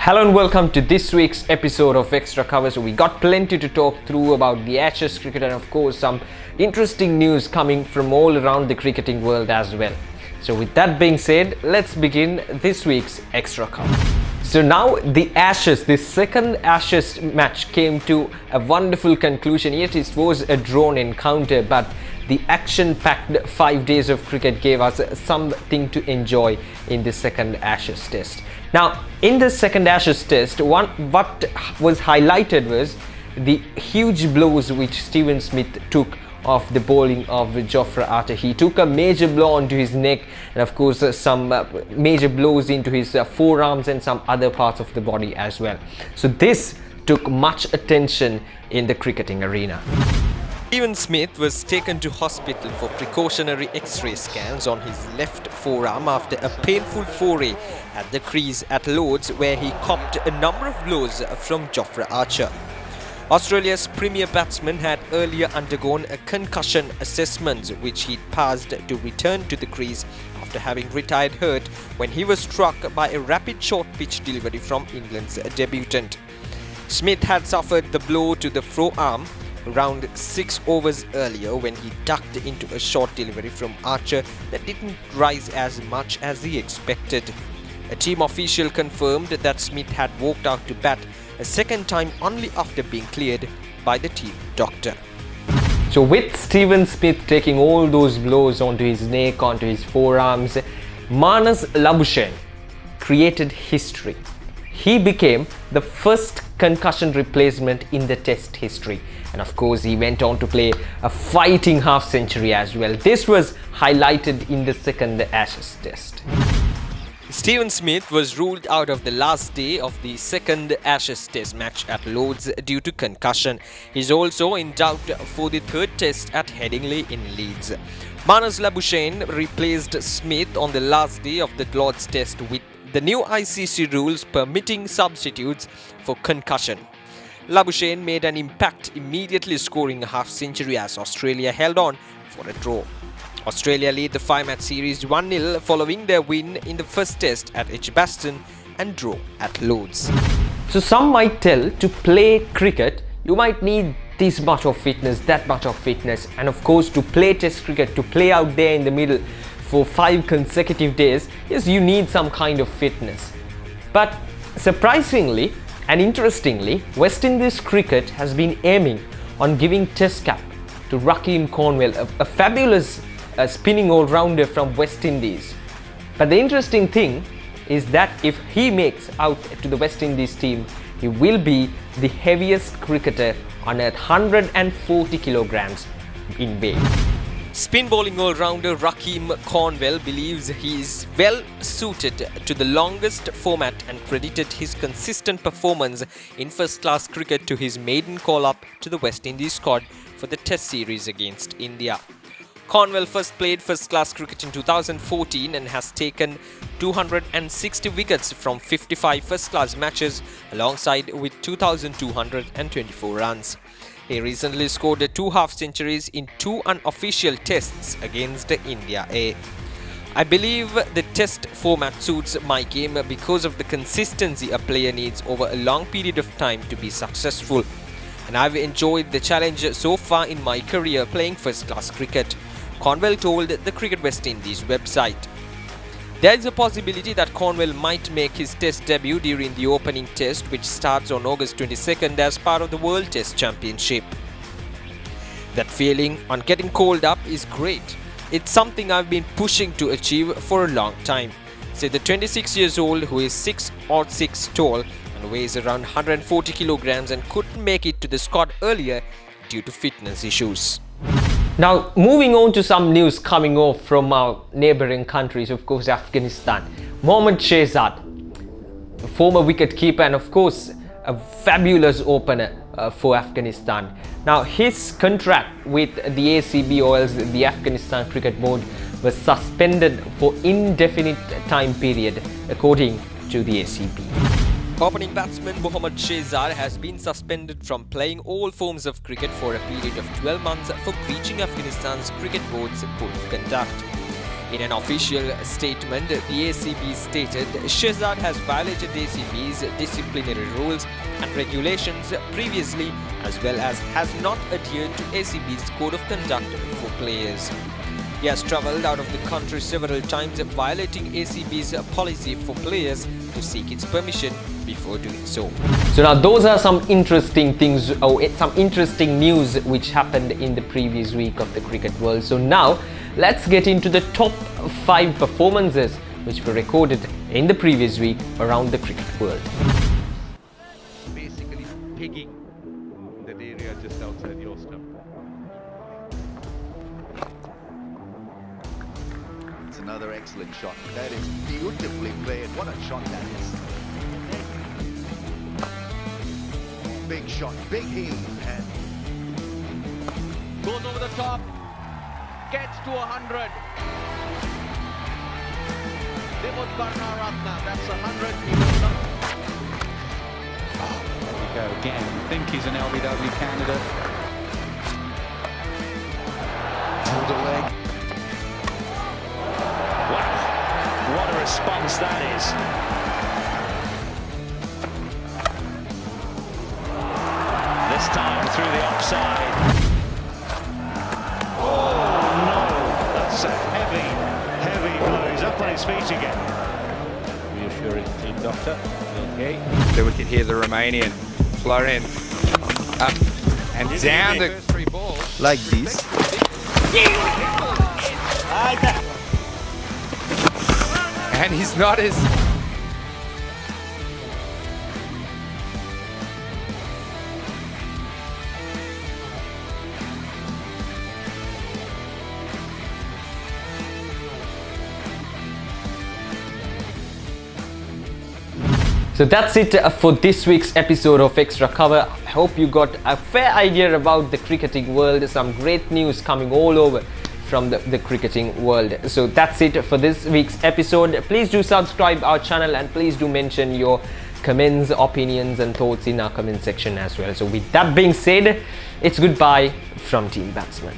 Hello and welcome to this week's episode of Extra Cover. So we got plenty to talk through about the Ashes cricket and of course some interesting news coming from all around the cricketing world as well. So with that being said, let's begin this week's Extra Cover. So now the Ashes, the second Ashes match came to a wonderful conclusion. Yet it was a drawn encounter, but the action-packed 5 days of cricket gave us something to enjoy in the second Ashes test. Now, in the second Ashes test, what was highlighted was the huge blows which Steven Smith took off the bowling of Jofra Archer. He took a major blow onto his neck and of course some major blows into his forearms and some other parts of the body as well. So this took much attention in the cricketing arena. Steven Smith was taken to hospital for precautionary X-ray scans on his left forearm after a painful foray at the crease at Lord's, where he copped a number of blows from Jofra Archer. Australia's premier batsman had earlier undergone a concussion assessment which he'd passed to return to the crease after having retired hurt when he was struck by a rapid short pitch delivery from England's debutant. Smith had suffered the blow to the forearm around 6 overs earlier when he ducked into a short delivery from Archer that didn't rise as much as he expected. A team official confirmed that Smith had walked out to bat a second time only after being cleared by the team doctor. So with Steven Smith taking all those blows onto his neck, onto his forearms, Marnus Labuschagne created history. He became the first concussion replacement in the test history. And of course, he went on to play a fighting half-century as well. This was highlighted in the second Ashes test. Steven Smith was ruled out of the last day of the second Ashes test match at Lord's due to concussion. He's also in doubt for the third test at Headingley in Leeds. Marnus Labuschagne replaced Smith on the last day of the Lord's test with the new ICC rules permitting substitutes for concussion. Labuschagne made an impact, immediately scoring a half-century as Australia held on for a draw. Australia lead the 5-match series 1-0 following their win in the first test at Batsman and draw at Lord's. So some might tell to play cricket, you might need this much of fitness, that much of fitness, and of course to play test cricket, to play out there in the middle for 5 consecutive days, yes, you need some kind of fitness. But surprisingly and interestingly, West Indies cricket has been aiming on giving test cap to Rahkeem Cornwell, a fabulous spinning all-rounder from West Indies. But the interesting thing is that if he makes out to the West Indies team, he will be the heaviest cricketer on earth, 140 kilograms in weight. Spin bowling all-rounder Rahkeem Cornwell believes he is well suited to the longest format and credited his consistent performance in first-class cricket to his maiden call-up to the West Indies squad for the Test series against India. Cornwell first played first-class cricket in 2014 and has taken 260 wickets from 55 first-class matches alongside with 2,224 runs. He recently scored 2 half-centuries in 2 unofficial tests against India A. I believe the test format suits my game because of the consistency a player needs over a long period of time to be successful. And I've enjoyed the challenge so far in my career playing first-class cricket, Cornwell told the Cricket West Indies website. There is a possibility that Cornwell might make his test debut during the opening test, which starts on August 22nd as part of the World Test Championship. That feeling on getting called up is great. It's something I've been pushing to achieve for a long time, said the 26 years old who is 6'6" tall and weighs around 140 kilograms and couldn't make it to the squad earlier due to fitness issues. Now, moving on to some news coming off from our neighboring countries, of course, Afghanistan. Mohammad Shehzad, a former wicket-keeper and of course a fabulous opener for Afghanistan. Now, his contract with the ACB or else the Afghanistan Cricket Board was suspended for indefinite time period, according to the ACB. Opening batsman Mohammad Shehzad has been suspended from playing all forms of cricket for a period of 12 months for breaching Afghanistan's cricket board's code of conduct. In an official statement, the ACB stated Shehzad has violated ACB's disciplinary rules and regulations previously, as well as has not adhered to ACB's code of conduct for players. He has travelled out of the country several times, violating ACB's policy for players to seek its permission before doing so. So now those are some interesting things, some interesting news which happened in the previous week of the cricket world. So now let's get into the top 5 performances which were recorded in the previous week around the cricket world. Basically pigging that area just outside your stump. It's another excellent shot. That is beautifully played. What a shot that is. Big shot, big heave, and Goes over the top. Gets to 100. Dimut Karnaratna. That's 100. He will not. There we go again. I think he's an LBW candidate. pulled a leg. Wow, what a response that is. This time through the offside. Oh no, that's a heavy blow. He's up on his feet again. Reassuring team doctor. Okay. So we can hear the Romanian Florian up and down the Like this. and he's not as So that's it for this week's episode of Extra Cover. I hope you got a fair idea about the cricketing world, some great news coming all over from the cricketing world. So that's it for this week's episode. Please do subscribe our channel and please do mention your comments, opinions and thoughts in our comment section as well. So with that being said, it's goodbye from Team Batsman.